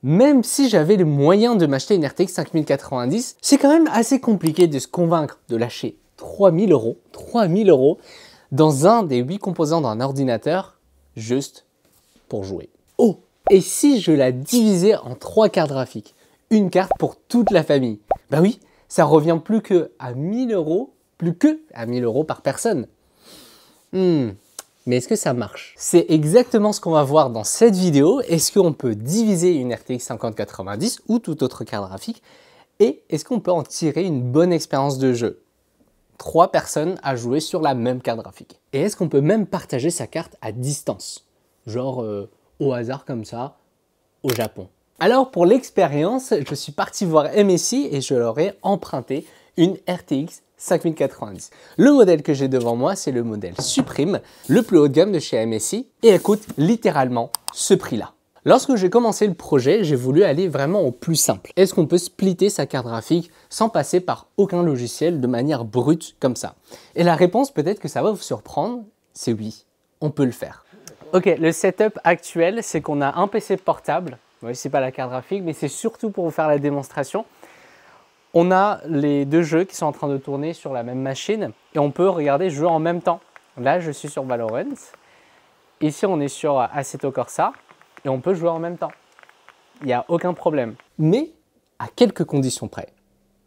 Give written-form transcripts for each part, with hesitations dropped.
Même si j'avais le moyen de m'acheter une RTX 5090, c'est quand même assez compliqué de se convaincre de lâcher 3000 € dans un des 8 composants d'un ordinateur juste pour jouer. Oh! Et si je la divisais en 3 cartes graphiques? Une carte pour toute la famille. Bah oui, ça revient plus que à 1000 € par personne. Mais est-ce que ça marche? C'est exactement ce qu'on va voir dans cette vidéo. Est-ce qu'on peut diviser une RTX 5090 ou toute autre carte graphique? Et est-ce qu'on peut en tirer une bonne expérience de jeu? 3 personnes à jouer sur la même carte graphique. Et est-ce qu'on peut même partager sa carte à distance? Genre au hasard comme ça, au Japon. Alors pour l'expérience, je suis parti voir MSI et je leur ai emprunté une RTX 5090. Le modèle que j'ai devant moi, c'est le modèle Supreme, le plus haut de gamme de chez MSI, et elle coûte littéralement ce prix-là. Lorsque j'ai commencé le projet, j'ai voulu aller vraiment au plus simple. Est-ce qu'on peut splitter sa carte graphique sans passer par aucun logiciel de manière brute comme ça? Et la réponse, peut-être que ça va vous surprendre, c'est oui, on peut le faire. Ok, le setup actuel, c'est qu'on a un PC portable. Oui, c'est pas la carte graphique, mais c'est surtout pour vous faire la démonstration. On a les deux jeux qui sont en train de tourner sur la même machine et on peut regarder jouer en même temps. Là, je suis sur Valorant. Ici, on est sur Assetto Corsa et on peut jouer en même temps. Il n'y a aucun problème. Mais à quelques conditions près.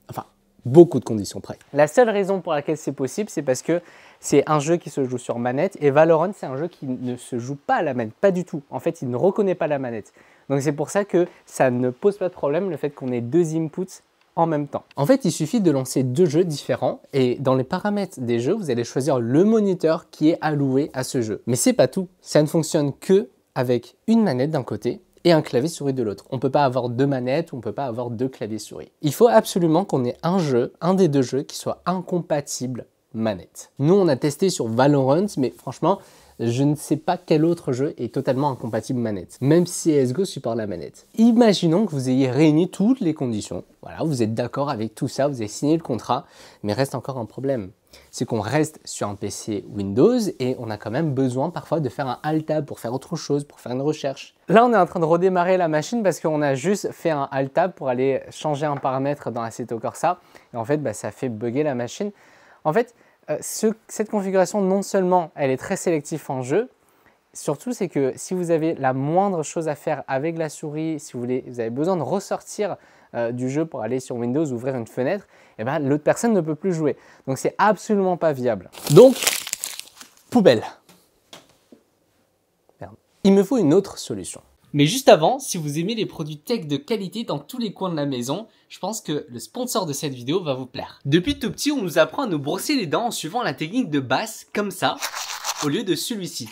Enfin, beaucoup de conditions près. La seule raison pour laquelle c'est possible, c'est parce que c'est un jeu qui se joue sur manette et Valorant, c'est un jeu qui ne se joue pas à la manette, pas du tout. En fait, il ne reconnaît pas la manette. Donc c'est pour ça que ça ne pose pas de problème le fait qu'on ait deux inputs en même temps. En fait, il suffit de lancer deux jeux différents et dans les paramètres des jeux, vous allez choisir le moniteur qui est alloué à ce jeu. Mais c'est pas tout. Ça ne fonctionne que avec une manette d'un côté et un clavier souris de l'autre. On ne peut pas avoir deux manettes ou on ne peut pas avoir deux claviers souris. Il faut absolument qu'on ait un des deux jeux qui soit incompatible manette. Nous, on a testé sur Valorant, mais franchement, je ne sais pas quel autre jeu est totalement incompatible manette, même si CSGO supporte la manette. Imaginons que vous ayez réuni toutes les conditions. Voilà, vous êtes d'accord avec tout ça, vous avez signé le contrat, mais reste encore un problème. C'est qu'on reste sur un PC Windows et on a quand même besoin parfois de faire un Alt-Tab pour faire autre chose, pour faire une recherche. Là, on est en train de redémarrer la machine parce qu'on a juste fait un Alt-Tab pour aller changer un paramètre dans Assetto Corsa. Et en fait, ça fait bugger la machine. En fait, cette configuration, non seulement elle est très sélective en jeu, surtout c'est que si vous avez la moindre chose à faire avec la souris, si vous avez besoin de ressortir du jeu pour aller sur Windows, ouvrir une fenêtre, et ben, l'autre personne ne peut plus jouer. Donc c'est absolument pas viable. Donc, poubelle. Merde. Il me faut une autre solution. Mais juste avant, si vous aimez les produits tech de qualité dans tous les coins de la maison, je pense que le sponsor de cette vidéo va vous plaire. Depuis tout petit, on nous apprend à nous brosser les dents en suivant la technique de Bass, comme ça, au lieu de celui-ci.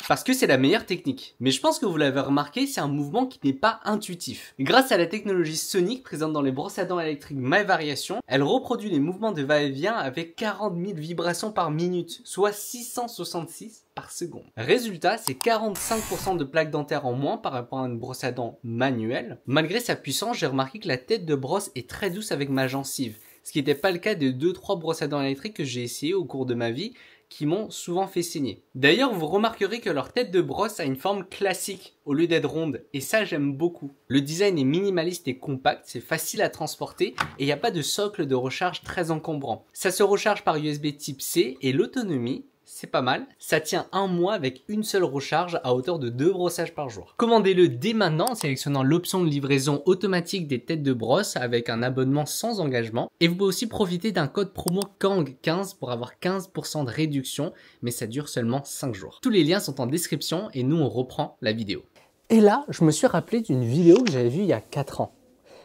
Parce que c'est la meilleure technique. Mais je pense que vous l'avez remarqué, c'est un mouvement qui n'est pas intuitif. Grâce à la technologie sonique présente dans les brosses à dents électriques MyVariation, elle reproduit les mouvements de va-et-vient avec 40 000 vibrations par minute, soit 666 par seconde. Résultat, c'est 45% de plaques dentaires en moins par rapport à une brosse à dents manuelle. Malgré sa puissance, j'ai remarqué que la tête de brosse est très douce avec ma gencive, ce qui n'était pas le cas de 2-3 brosses à dents électriques que j'ai essayé au cours de ma vie, qui m'ont souvent fait saigner. D'ailleurs, vous remarquerez que leur tête de brosse a une forme classique au lieu d'être ronde, et ça j'aime beaucoup. Le design est minimaliste et compact, c'est facile à transporter et il n'y a pas de socle de recharge très encombrant. Ça se recharge par USB type C et l'autonomie, c'est pas mal, ça tient un mois avec une seule recharge à hauteur de 2 brossages par jour. Commandez-le dès maintenant en sélectionnant l'option de livraison automatique des têtes de brosse avec un abonnement sans engagement. Et vous pouvez aussi profiter d'un code promo KANG15 pour avoir 15% de réduction, mais ça dure seulement 5 jours. Tous les liens sont en description et nous on reprend la vidéo. Et là, je me suis rappelé d'une vidéo que j'avais vue il y a 4 ans.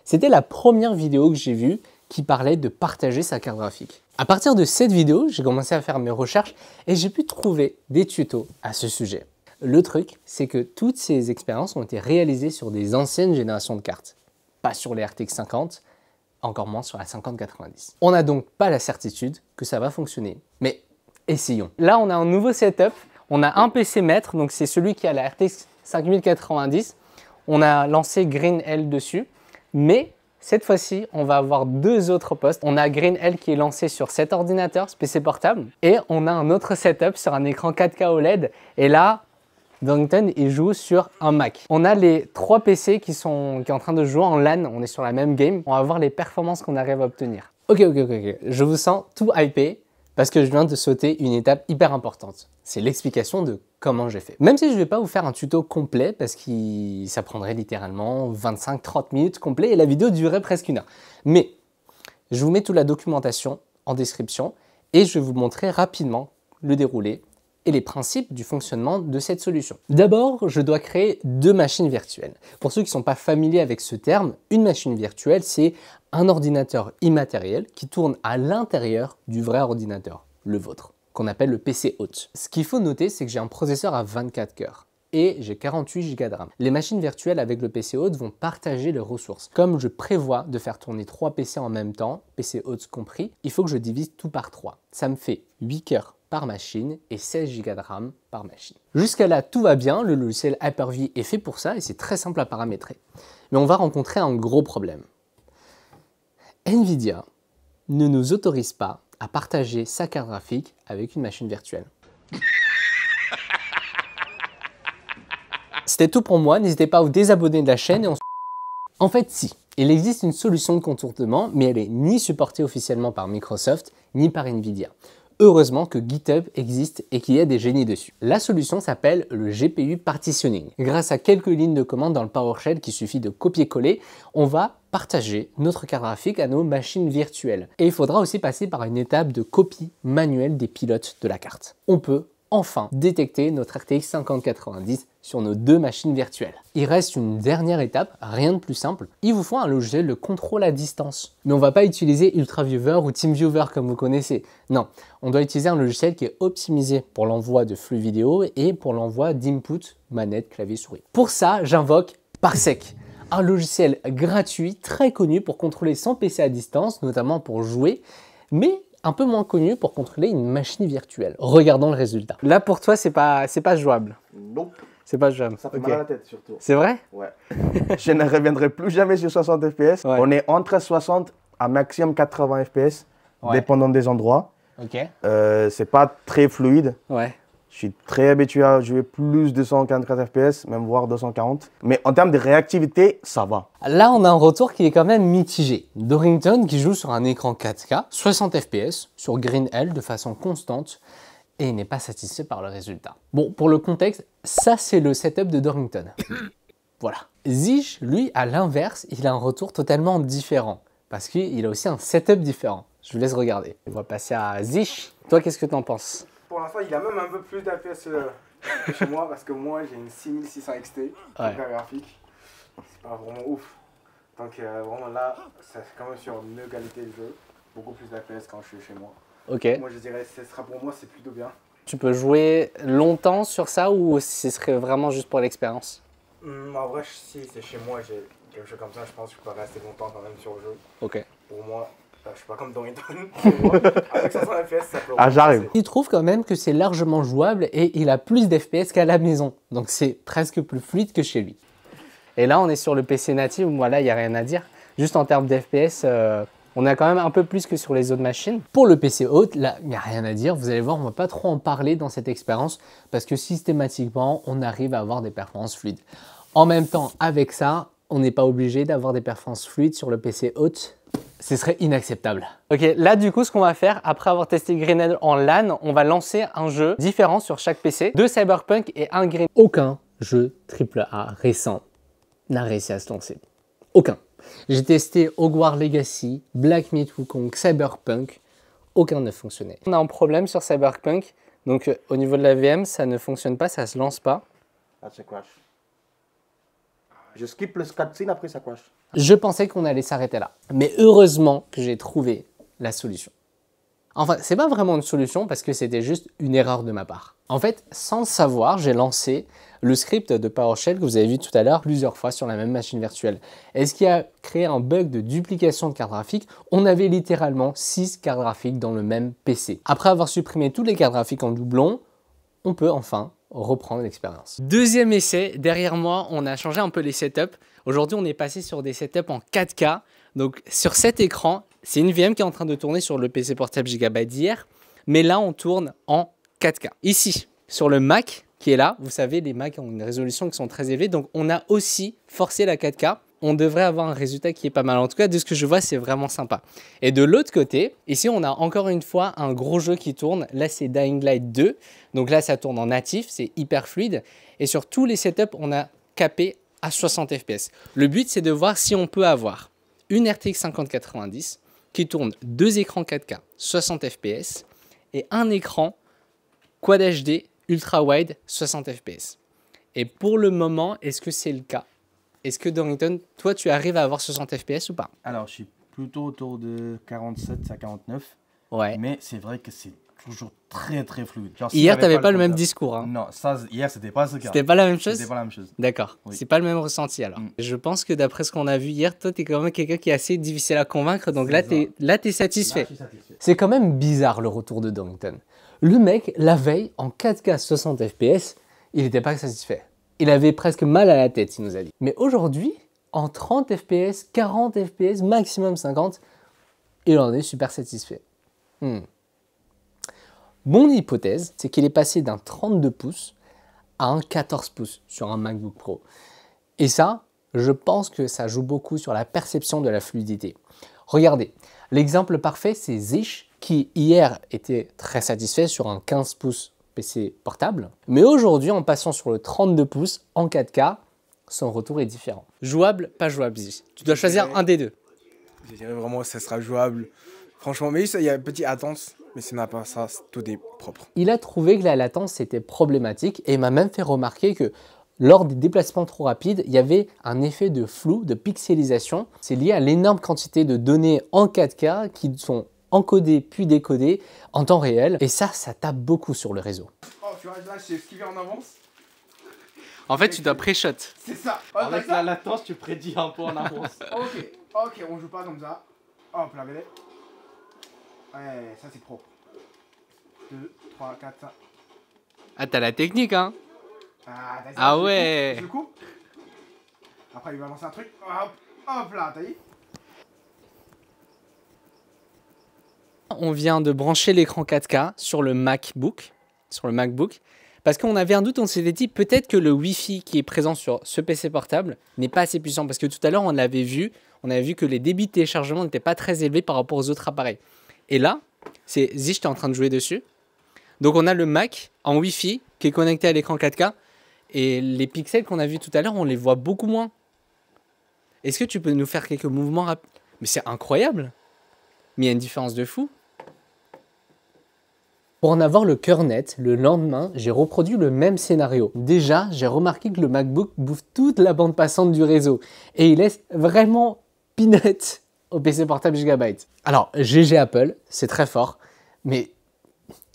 C'était la première vidéo que j'ai vue qui parlait de partager sa carte graphique. À partir de cette vidéo, j'ai commencé à faire mes recherches et j'ai pu trouver des tutos à ce sujet. Le truc, c'est que toutes ces expériences ont été réalisées sur des anciennes générations de cartes, pas sur les RTX 50, encore moins sur la 5090. On n'a donc pas la certitude que ça va fonctionner, mais essayons. Là, on a un nouveau setup, on a un PC maître, donc c'est celui qui a la RTX 5090. On a lancé GreenL dessus, mais cette fois-ci, on va avoir deux autres postes. On a GreenL qui est lancé sur cet ordinateur, ce PC portable, et on a un autre setup sur un écran 4K OLED. Et là, Dorrington, il joue sur un Mac. On a les 3 PC qui sont en train de jouer en LAN, on est sur la même game. On va voir les performances qu'on arrive à obtenir. Ok, je vous sens tout hypé parce que je viens de sauter une étape hyper importante. C'est l'explication de comment j'ai fait. Même si je ne vais pas vous faire un tuto complet parce que ça prendrait littéralement 25-30 minutes complet et la vidéo durerait presque 1 heure. Mais je vous mets toute la documentation en description et je vais vous montrer rapidement le déroulé et les principes du fonctionnement de cette solution. D'abord, je dois créer 2 machines virtuelles. Pour ceux qui ne sont pas familiers avec ce terme, une machine virtuelle, c'est un ordinateur immatériel qui tourne à l'intérieur du vrai ordinateur, le vôtre, qu'on appelle le PC hôte. Ce qu'il faut noter, c'est que j'ai un processeur à 24 cœurs et j'ai 48 Go de RAM. Les machines virtuelles avec le PC hôte vont partager les ressources. Comme je prévois de faire tourner 3 PC en même temps, PC hôte compris, il faut que je divise tout par 3. Ça me fait 8 cœurs par machine et 16 Go de RAM par machine. Jusqu'à là, tout va bien, le logiciel Hyper-V est fait pour ça et c'est très simple à paramétrer. Mais on va rencontrer un gros problème. Nvidia ne nous autorise pas à partager sa carte graphique avec une machine virtuelle. C'était tout pour moi, n'hésitez pas à vous désabonner de la chaîne et on se... En fait, si, il existe une solution de contournement, mais elle n'est ni supportée officiellement par Microsoft, ni par Nvidia. Heureusement que GitHub existe et qu'il y a des génies dessus. La solution s'appelle le GPU Partitioning. Grâce à quelques lignes de commande dans le PowerShell qu'il suffit de copier-coller, on va partager notre carte graphique à nos machines virtuelles. Et il faudra aussi passer par une étape de copie manuelle des pilotes de la carte. On peut enfin détecter notre RTX 5090 sur nos 2 machines virtuelles. Il reste une dernière étape, rien de plus simple. Il vous faut un logiciel de contrôle à distance. Mais on ne va pas utiliser UltraViewer ou TeamViewer comme vous connaissez. Non, on doit utiliser un logiciel qui est optimisé pour l'envoi de flux vidéo et pour l'envoi d'input manette, clavier, souris. Pour ça, j'invoque Parsec, un logiciel gratuit très connu pour contrôler son PC à distance, notamment pour jouer, mais un peu moins connu pour contrôler une machine virtuelle. Regardons le résultat. Là, pour toi, c'est pas jouable. Nope. C'est pas jouable. Ça fait mal à la tête surtout. C'est vrai? Ouais. Je ne reviendrai plus jamais sur 60 FPS. Ouais. On est entre 60 à maximum 80 FPS, Ouais. dépendant des endroits. Ok. C'est pas très fluide. Ouais. Je suis très habitué à jouer plus de 144 FPS, même voire 240. Mais en termes de réactivité, ça va. Là, on a un retour qui est quand même mitigé. Dorrington qui joue sur un écran 4K, 60 FPS, sur Green Hell de façon constante, et il n'est pas satisfait par le résultat. Bon, pour le contexte, ça c'est le setup de Dorrington. Voilà. Zish, lui, à l'inverse, il a un retour totalement différent, parce qu'il a aussi un setup différent. Je vous laisse regarder. On va passer à Zish. Toi, qu'est-ce que tu en penses? Pour l'instant, il a même un peu plus d'APS que chez moi parce que moi j'ai une 6600 XT, Ouais. hyper graphique. C'est pas vraiment ouf. Donc vraiment là, c'est quand même sur une meilleure qualité de jeu, beaucoup plus d'APS quand je suis chez moi. Ok. Moi je dirais ce sera pour moi c'est plutôt bien. Tu peux jouer longtemps sur ça ou ce serait vraiment juste pour l'expérience? En vrai, si c'est chez moi, j'ai quelque chose comme ça, je pense que je peux rester longtemps quand même sur le jeu. Ok. Pour moi, je suis pas comme Dorrington. Avec 500 FPS, ça peut. Ah, j'arrive. Il trouve quand même que c'est largement jouable et il a plus d'FPS qu'à la maison. Donc c'est presque plus fluide que chez lui. Et là, on est sur le PC natif, voilà, il n'y a rien à dire. Juste en termes d'FPS, on a quand même un peu plus que sur les autres machines. Pour le PC hôte, là, il n'y a rien à dire. Vous allez voir, on ne va pas trop en parler dans cette expérience parce que systématiquement, on arrive à avoir des performances fluides. En même temps, avec ça, on n'est pas obligé d'avoir des performances fluides sur le PC hôte. Ce serait inacceptable. Ok, là du coup, ce qu'on va faire, après avoir testé Green Hell en LAN, on va lancer un jeu différent sur chaque PC, 2 Cyberpunk et 1 Green. Aucun jeu AAA récent n'a réussi à se lancer. Aucun. J'ai testé Hogwarts Legacy, Black Myth Wukong, Cyberpunk, aucun ne fonctionnait. On a un problème sur Cyberpunk, donc au niveau de la VM, ça ne fonctionne pas, ça se lance pas. Ah, ça crash. Je skip le cutscene, après ça crash. Je pensais qu'on allait s'arrêter là. Mais heureusement que j'ai trouvé la solution. Enfin, c'est pas vraiment une solution parce que c'était juste une erreur de ma part. En fait, sans le savoir, j'ai lancé le script de PowerShell que vous avez vu tout à l'heure plusieurs fois sur la même machine virtuelle. Et ce qui a créé un bug de duplication de carte graphique, on avait littéralement 6 cartes graphiques dans le même PC. Après avoir supprimé toutes les cartes graphiques en doublon, on peut enfin reprendre l'expérience. Deuxième essai, derrière moi, on a changé un peu les setups. Aujourd'hui, on est passé sur des setups en 4K. Donc, sur cet écran, c'est une VM qui est en train de tourner sur le PC portable Gigabyte d'hier. Mais là, on tourne en 4K. Ici, sur le Mac qui est là. Vous savez, les Macs ont une résolution qui sont très élevées, donc on a aussi forcé la 4K. On devrait avoir un résultat qui est pas mal. En tout cas, de ce que je vois, c'est vraiment sympa. Et de l'autre côté, ici, on a encore une fois un gros jeu qui tourne. Là, c'est Dying Light 2. Donc là, ça tourne en natif, c'est hyper fluide. Et sur tous les setups, on a capé à 60 fps. Le but, c'est de voir si on peut avoir une RTX 5090 qui tourne 2 écrans 4K 60 fps et un écran Quad HD Ultra Wide 60 fps. Et pour le moment, est-ce que c'est le cas? Est-ce que Dorrington, toi, tu arrives à avoir 60 fps ou pas? Alors, je suis plutôt autour de 47 à 49. Ouais. Mais c'est vrai que c'est toujours très très fluide. Genre, Hier, tu n'avais pas le même discours. Hein. Non, ça, hier, c'était pas ce cas. C'était pas la même chose? C'était pas la même chose. D'accord. Oui. C'est pas le même ressenti alors. Je pense que d'après ce qu'on a vu hier, toi, tu es quand même quelqu'un qui est assez difficile à convaincre. Donc là, tu es satisfait. Là, je suis satisfait. C'est quand même bizarre le retour de Dorrington. Le mec, la veille, en 4K 60 fps, il n'était pas satisfait. Il avait presque mal à la tête, il nous a dit. Mais aujourd'hui, en 30 fps, 40 fps, maximum 50, il en est super satisfait. Mon hypothèse, c'est qu'il est passé d'un 32 pouces à un 14 pouces sur un MacBook Pro. Et ça, je pense que ça joue beaucoup sur la perception de la fluidité. Regardez, l'exemple parfait, c'est Zish, qui hier était très satisfait sur un 15 pouces PC portable. Mais aujourd'hui, en passant sur le 32 pouces en 4K, son retour est différent. Jouable, pas jouable, Zish. Tu dois choisir un des deux. Je dirais vraiment que ça sera jouable. Franchement, mais il y a une petite latence, mais ce n'est pas ça, tout est propre. Il a trouvé que la latence était problématique et m'a même fait remarquer que lors des déplacements trop rapides, il y avait un effet de flou, de pixelisation. C'est lié à l'énorme quantité de données en 4K qui sont encodées puis décodées en temps réel. Et ça tape beaucoup sur le réseau. Oh, tu vois, là, j'ai esquivé en avance. En fait, tu dois pré-shot. C'est ça. Avec la latence, tu prédis un peu en avance. Ok, on joue pas comme ça. Hop, la mêlée. Ouais, ça c'est propre. 2, 3, 4, 5. Ah, t'as la technique, hein? Ah ouais. Je le coupe. Après, il va lancer un truc. Hop là, t'as dit? On vient de brancher l'écran 4K sur le MacBook. Parce qu'on avait un doute, on s'était dit peut-être que le Wi-Fi qui est présent sur ce PC portable n'est pas assez puissant. Parce que tout à l'heure, on avait vu que les débits de téléchargement n'étaient pas très élevés par rapport aux autres appareils. Et là, c'est Zish, tu es en train de jouer dessus. Donc on a le Mac en Wi-Fi qui est connecté à l'écran 4K. Et les pixels qu'on a vus tout à l'heure, on les voit beaucoup moins. Est-ce que tu peux nous faire quelques mouvements rapides? Mais c'est incroyable. Mais il y a une différence de fou. Pour en avoir le cœur net, le lendemain, j'ai reproduit le même scénario. Déjà, j'ai remarqué que le MacBook bouffe toute la bande passante du réseau. Et il laisse vraiment peanut au PC portable Gigabyte. Alors, GG Apple, c'est très fort, mais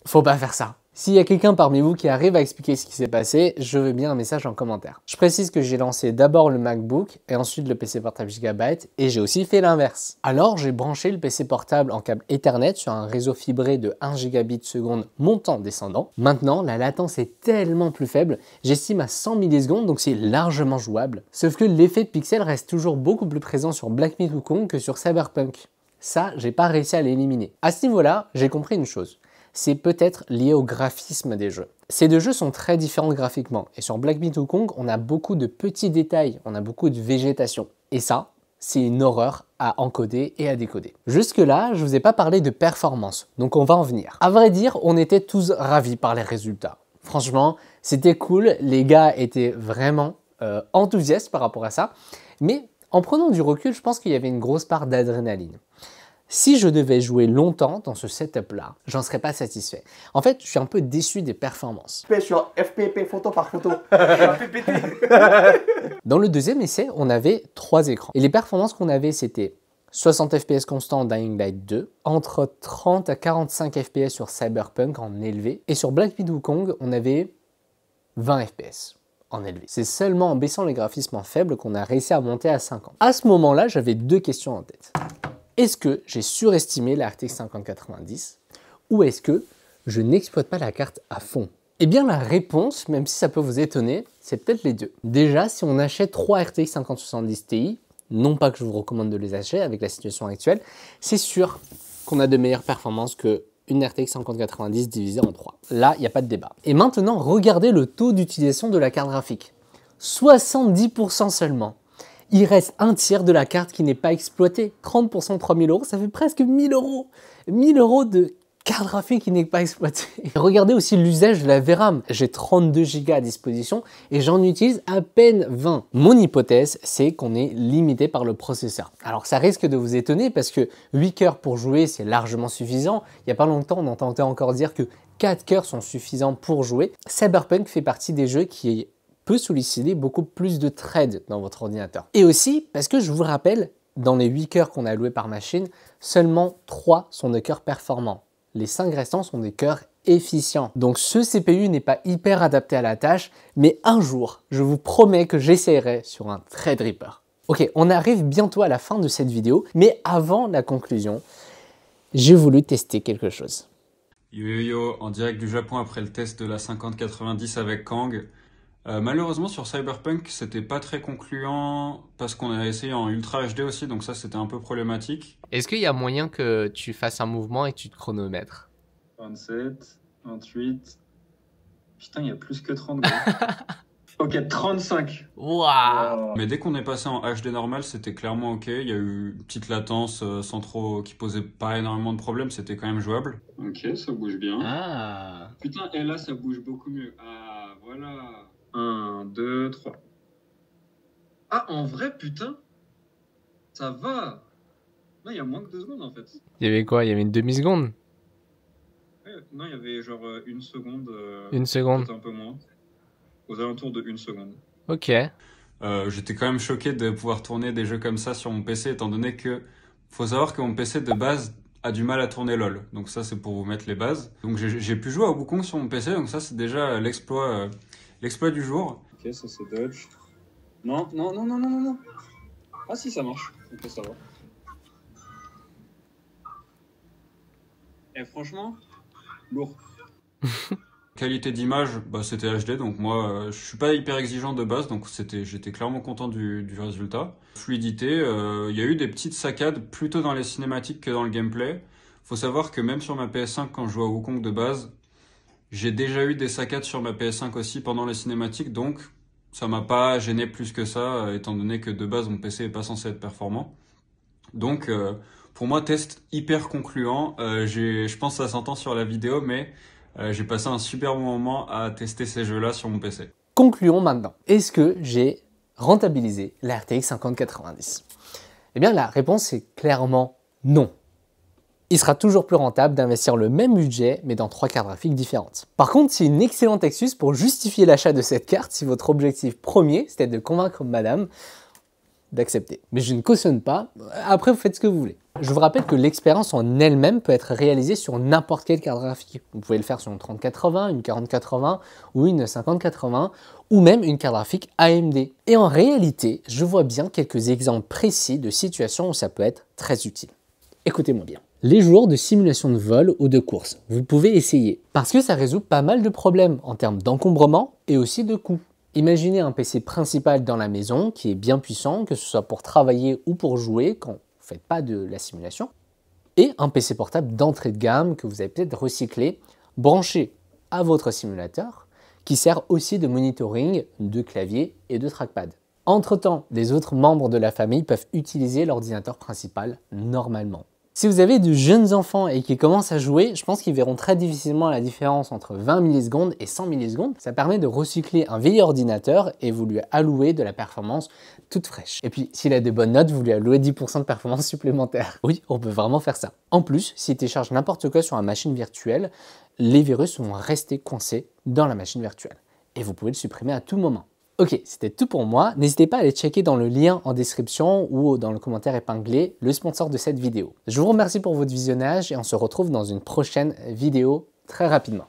faut pas faire ça. S'il y a quelqu'un parmi vous qui arrive à expliquer ce qui s'est passé, je veux bien un message en commentaire. Je précise que j'ai lancé d'abord le MacBook et ensuite le PC portable Gigabyte et j'ai aussi fait l'inverse. Alors j'ai branché le PC portable en câble Ethernet sur un réseau fibré de 1 gigabit seconde montant-descendant. Maintenant, la latence est tellement plus faible, j'estime à 100 millisecondes donc c'est largement jouable. Sauf que l'effet de pixel reste toujours beaucoup plus présent sur Black Myth Wukong que sur Cyberpunk. Ça, j'ai pas réussi à l'éliminer. À ce niveau-là, j'ai compris une chose. C'est peut-être lié au graphisme des jeux. Ces deux jeux sont très différents graphiquement. Et sur Black Myth Wukong, on a beaucoup de petits détails, on a beaucoup de végétation. Et ça, c'est une horreur à encoder et à décoder. Jusque-là, je ne vous ai pas parlé de performance, donc on va en venir. À vrai dire, on était tous ravis par les résultats. Franchement, c'était cool, les gars étaient vraiment enthousiastes par rapport à ça. Mais en prenant du recul, je pense qu'il y avait une grosse part d'adrénaline. Si je devais jouer longtemps dans ce setup-là, j'en serais pas satisfait. En fait, je suis un peu déçu des performances. Sur FPP photo par photo. Dans le deuxième essai, on avait 3 écrans. Et les performances qu'on avait, c'était 60 fps constant Dying Light 2, entre 30 à 45 fps sur Cyberpunk en élevé. Et sur Black Myth Wukong, on avait 20 fps en élevé. C'est seulement en baissant les graphismes en faible qu'on a réussi à monter à 50. À ce moment-là, j'avais 2 questions en tête. Est-ce que j'ai surestimé la RTX 5090 ou est-ce que je n'exploite pas la carte à fond? Eh bien la réponse, même si ça peut vous étonner, c'est peut-être les deux. Déjà, si on achète 3 RTX 5070 Ti, non pas que je vous recommande de les acheter avec la situation actuelle, c'est sûr qu'on a de meilleures performances que une RTX 5090 divisée en 3. Là, il n'y a pas de débat. Et maintenant, regardez le taux d'utilisation de la carte graphique. 70% seulement. Il reste un tiers de la carte qui n'est pas exploitée. 30% de 3000 €, ça fait presque 1000 €. 1000 € de carte graphique qui n'est pas exploitée. Regardez aussi l'usage de la VRAM. J'ai 32 Go à disposition et j'en utilise à peine 20. Mon hypothèse, c'est qu'on est limité par le processeur. Alors ça risque de vous étonner parce que 8 cœurs pour jouer, c'est largement suffisant. Il n'y a pas longtemps, on entendait encore dire que 4 cœurs sont suffisants pour jouer. Cyberpunk fait partie des jeux qui peut solliciter beaucoup plus de threads dans votre ordinateur. Et aussi, parce que je vous le rappelle, dans les 8 cœurs qu'on a alloués par machine, seulement 3 sont de cœurs performants. Les 5 restants sont des cœurs efficients. Donc ce CPU n'est pas hyper adapté à la tâche, mais un jour, je vous promets que j'essaierai sur un Threadripper. Ok, on arrive bientôt à la fin de cette vidéo, mais avant la conclusion, j'ai voulu tester quelque chose. Yo yo yo, en direct du Japon après le test de la 5090 avec Kang. Malheureusement sur Cyberpunk c'était pas très concluant parce qu'on a essayé en Ultra HD aussi, donc ça c'était un peu problématique. Est-ce qu'il y a moyen que tu fasses un mouvement et que tu te chronomètres? 27, 28... Putain, il y a plus que 30 gars. Ok, 35. Waouh! Mais dès qu'on est passé en HD normal, c'était clairement ok. Il y a eu une petite latence sans trop, qui posait pas énormément de problèmes, c'était quand même jouable. Ok, ça bouge bien. Ah! Putain, et là ça bouge beaucoup mieux. Ah, voilà. 1, 2, 3. Ah, en vrai, putain, ça va. Non, il y a moins que 2 secondes en fait. Il y avait quoi? Il y avait une demi-seconde? Non, il y avait genre 1 seconde. 1 seconde. Peut-être un peu moins. Aux alentours de 1 seconde. Ok. J'étais quand même choqué de pouvoir tourner des jeux comme ça sur mon PC, étant donné que faut savoir que mon PC de base a du mal à tourner LoL. Donc ça, c'est pour vous mettre les bases. Donc j'ai pu jouer à Wukong sur mon PC, donc ça c'est déjà l'exploit du jour. Ok, ça c'est dodge. Non, non, non, non, non, non, non. Ah si, ça marche. Ok, ça va. Et franchement, lourd. Qualité d'image, bah, c'était HD, donc moi je suis pas hyper exigeant de base, donc j'étais clairement content du résultat. Fluidité, il y a eu des petites saccades plutôt dans les cinématiques que dans le gameplay. Faut savoir que même sur ma PS5 quand je jouais à Wukong de base, j'ai déjà eu des saccades sur ma PS5 aussi pendant les cinématiques, donc ça m'a pas gêné plus que ça, étant donné que de base mon PC est pas censé être performant. Donc pour moi test hyper concluant, je pense que ça s'entend sur la vidéo, mais j'ai passé un super bon moment à tester ces jeux-là sur mon PC. Concluons maintenant. Est-ce que j'ai rentabilisé la RTX 5090? Eh bien, la réponse est clairement non. Il sera toujours plus rentable d'investir le même budget, mais dans 3 cartes graphiques différentes. Par contre, c'est une excellente excuse pour justifier l'achat de cette carte si votre objectif premier, c'était de convaincre madame d'accepter. Mais je ne cautionne pas, après vous faites ce que vous voulez. Je vous rappelle que l'expérience en elle-même peut être réalisée sur n'importe quelle carte graphique. Vous pouvez le faire sur une 3080, une 4080 ou une 5080 ou même une carte graphique AMD. Et en réalité, je vois bien quelques exemples précis de situations où ça peut être très utile. Écoutez-moi bien. Les jours de simulation de vol ou de course, vous pouvez essayer parce que ça résout pas mal de problèmes en termes d'encombrement et aussi de coût. Imaginez un PC principal dans la maison qui est bien puissant, que ce soit pour travailler ou pour jouer quand vous ne faites pas de la simulation, et un PC portable d'entrée de gamme que vous avez peut-être recyclé, branché à votre simulateur, qui sert aussi de monitoring de clavier et de trackpad. Entre-temps, les autres membres de la famille peuvent utiliser l'ordinateur principal normalement. Si vous avez de jeunes enfants et qui commencent à jouer, je pense qu'ils verront très difficilement la différence entre 20 millisecondes et 100 millisecondes. Ça permet de recycler un vieil ordinateur et vous lui allouez de la performance toute fraîche. Et puis, s'il a de bonnes notes, vous lui allouez 10% de performance supplémentaire. Oui, on peut vraiment faire ça. En plus, s'il télécharge n'importe quoi sur une machine virtuelle, les virus vont rester coincés dans la machine virtuelle. Et vous pouvez le supprimer à tout moment. Ok, c'était tout pour moi. N'hésitez pas à aller checker dans le lien en description ou dans le commentaire épinglé le sponsor de cette vidéo. Je vous remercie pour votre visionnage et on se retrouve dans une prochaine vidéo très rapidement.